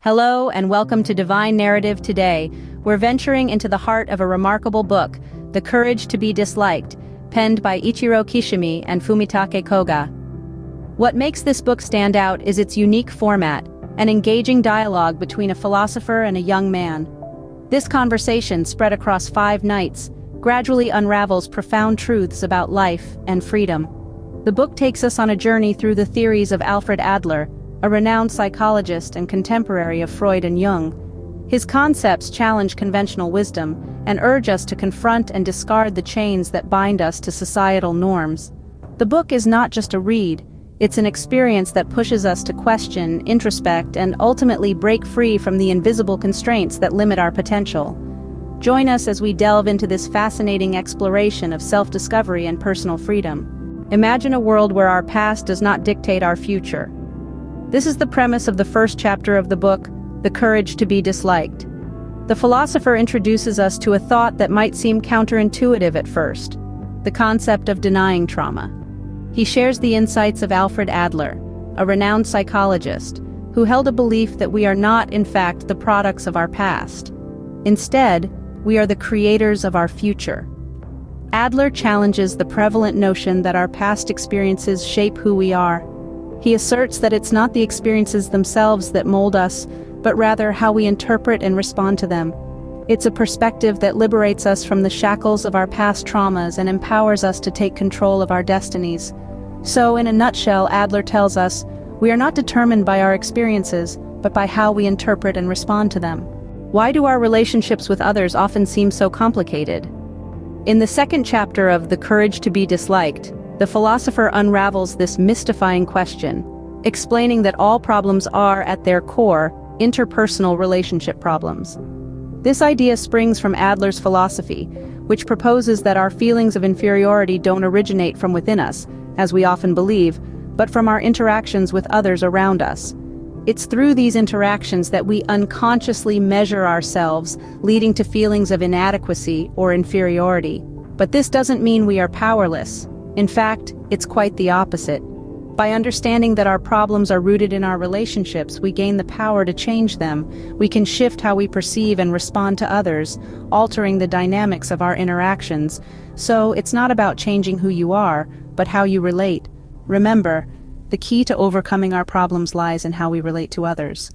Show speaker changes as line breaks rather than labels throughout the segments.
Hello and welcome to Divine Narrative. Today, we're venturing into the heart of a remarkable book, The Courage to be Disliked, penned by Ichiro Kishimi and Fumitake Koga. What makes this book stand out is its unique format, an engaging dialogue between a philosopher and a young man. This conversation, spread across 5 nights, gradually unravels profound truths about life and freedom. The book takes us on a journey through the theories of Alfred Adler, a renowned psychologist and contemporary of Freud and Jung. His concepts challenge conventional wisdom and urge us to confront and discard the chains that bind us to societal norms. The book is not just a read, it's an experience that pushes us to question, introspect, and ultimately break free from the invisible constraints that limit our potential. Join us as we delve into this fascinating exploration of self-discovery and personal freedom. Imagine a world where our past does not dictate our future. This is the premise of the first chapter of the book, The Courage to be Disliked. The philosopher introduces us to a thought that might seem counterintuitive at first, the concept of denying trauma. He shares the insights of Alfred Adler, a renowned psychologist, who held a belief that we are not, in fact, the products of our past. Instead, we are the creators of our future. Adler challenges the prevalent notion that our past experiences shape who we are. He asserts that it's not the experiences themselves that mold us, but rather how we interpret and respond to them. It's a perspective that liberates us from the shackles of our past traumas and empowers us to take control of our destinies. So, in a nutshell, Adler tells us, we are not determined by our experiences, but by how we interpret and respond to them. Why do our relationships with others often seem so complicated? In the second chapter of The Courage to be Disliked, the philosopher unravels this mystifying question, explaining that all problems are, at their core, interpersonal relationship problems. This idea springs from Adler's philosophy, which proposes that our feelings of inferiority don't originate from within us, as we often believe, but from our interactions with others around us. It's through these interactions that we unconsciously measure ourselves, leading to feelings of inadequacy or inferiority. But this doesn't mean we are powerless. In fact, it's quite the opposite. By understanding that our problems are rooted in our relationships, we gain the power to change them. We can shift how we perceive and respond to others, altering the dynamics of our interactions. So, it's not about changing who you are, but how you relate. Remember, the key to overcoming our problems lies in how we relate to others.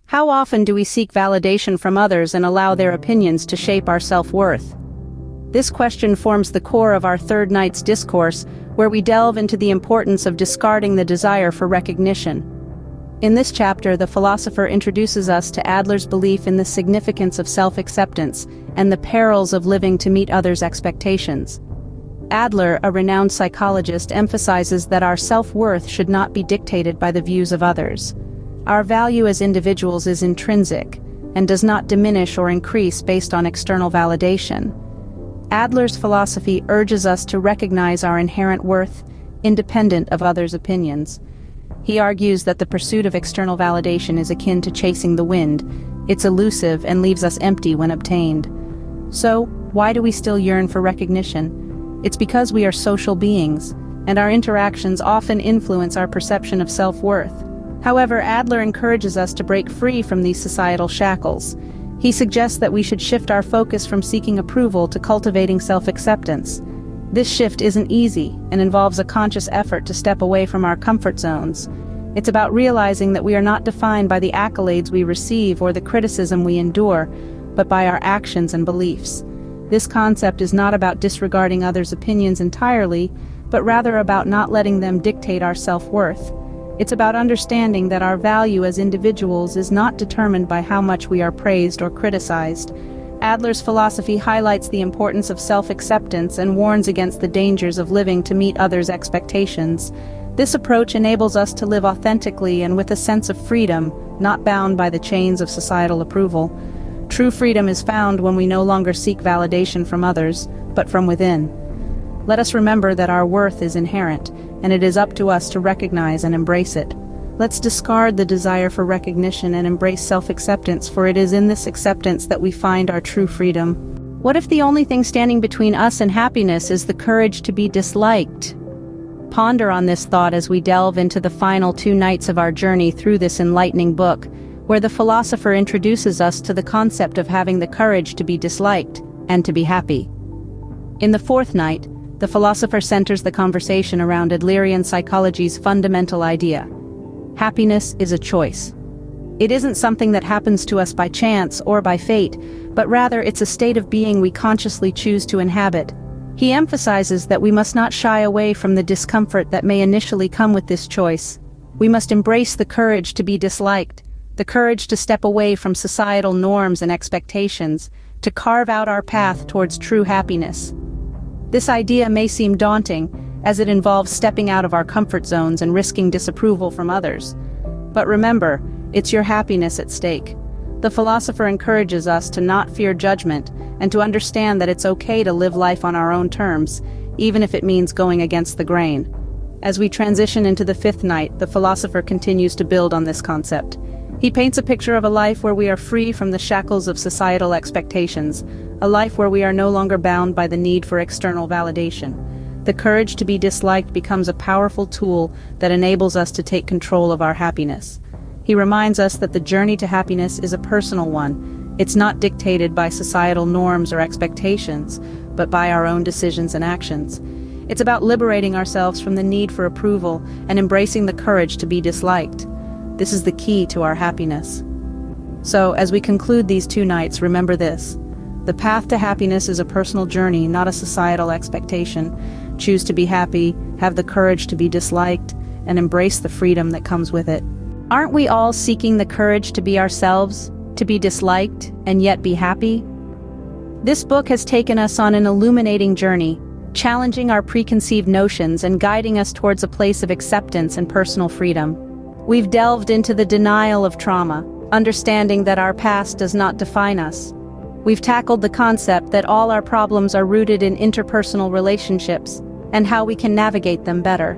How often do we seek validation from others and allow their opinions to shape our self-worth? This question forms the core of our third night's discourse, where we delve into the importance of discarding the desire for recognition. In this chapter, the philosopher introduces us to Adler's belief in the significance of self-acceptance and the perils of living to meet others' expectations. Adler, a renowned psychologist, emphasizes that our self-worth should not be dictated by the views of others. Our value as individuals is intrinsic and does not diminish or increase based on external validation. Adler's philosophy urges us to recognize our inherent worth, independent of others' opinions. He argues that the pursuit of external validation is akin to chasing the wind. It's elusive and leaves us empty when obtained. So, why do we still yearn for recognition? It's because we are social beings, and our interactions often influence our perception of self-worth. However, Adler encourages us to break free from these societal shackles. He suggests that we should shift our focus from seeking approval to cultivating self-acceptance. This shift isn't easy and involves a conscious effort to step away from our comfort zones. It's about realizing that we are not defined by the accolades we receive or the criticism we endure, but by our actions and beliefs. This concept is not about disregarding others' opinions entirely, but rather about not letting them dictate our self-worth. It's about understanding that our value as individuals is not determined by how much we are praised or criticized. Adler's philosophy highlights the importance of self-acceptance and warns against the dangers of living to meet others' expectations. This approach enables us to live authentically and with a sense of freedom, not bound by the chains of societal approval. True freedom is found when we no longer seek validation from others, but from within. Let us remember that our worth is inherent, and it is up to us to recognize and embrace it. Let's discard the desire for recognition and embrace self-acceptance, for it is in this acceptance that we find our true freedom. What if the only thing standing between us and happiness is the courage to be disliked? Ponder on this thought as we delve into the final 2 nights of our journey through this enlightening book. where the philosopher introduces us to the concept of having the courage to be disliked and to be happy. In the fourth night, the philosopher centers the conversation around Adlerian psychology's fundamental idea. Happiness is a choice. It isn't something that happens to us by chance or by fate, but rather it's a state of being we consciously choose to inhabit. He emphasizes that we must not shy away from the discomfort that may initially come with this choice. We must embrace the courage to be disliked, the courage to step away from societal norms and expectations, to carve out our path towards true happiness. This idea may seem daunting, as it involves stepping out of our comfort zones and risking disapproval from others. But remember, it's your happiness at stake. The philosopher encourages us to not fear judgment and to understand that it's okay to live life on our own terms, even if it means going against the grain. As we transition into the fifth night, the philosopher continues to build on this concept. He paints a picture of a life where we are free from the shackles of societal expectations, a life where we are no longer bound by the need for external validation. The courage to be disliked becomes a powerful tool that enables us to take control of our happiness. He reminds us that the journey to happiness is a personal one. It's not dictated by societal norms or expectations, but by our own decisions and actions. It's about liberating ourselves from the need for approval and embracing the courage to be disliked. This is the key to our happiness. So, as we conclude these 2 nights, remember this. The path to happiness is a personal journey, not a societal expectation. Choose to be happy, have the courage to be disliked, and embrace the freedom that comes with it. Aren't we all seeking the courage to be ourselves, to be disliked, and yet be happy? This book has taken us on an illuminating journey, challenging our preconceived notions and guiding us towards a place of acceptance and personal freedom. We've delved into the denial of trauma, understanding that our past does not define us. We've tackled the concept that all our problems are rooted in interpersonal relationships and how we can navigate them better.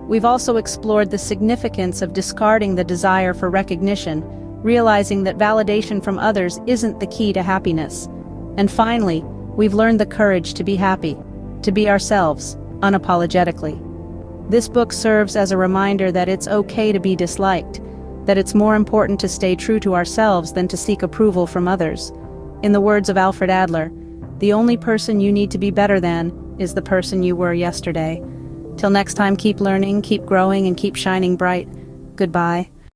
We've also explored the significance of discarding the desire for recognition, realizing that validation from others isn't the key to happiness. And finally, we've learned the courage to be happy, to be ourselves, unapologetically. This book serves as a reminder that it's okay to be disliked, that it's more important to stay true to ourselves than to seek approval from others. In the words of Alfred Adler, the only person you need to be better than is the person you were yesterday. Till next time, keep learning, keep growing, and keep shining bright. Goodbye.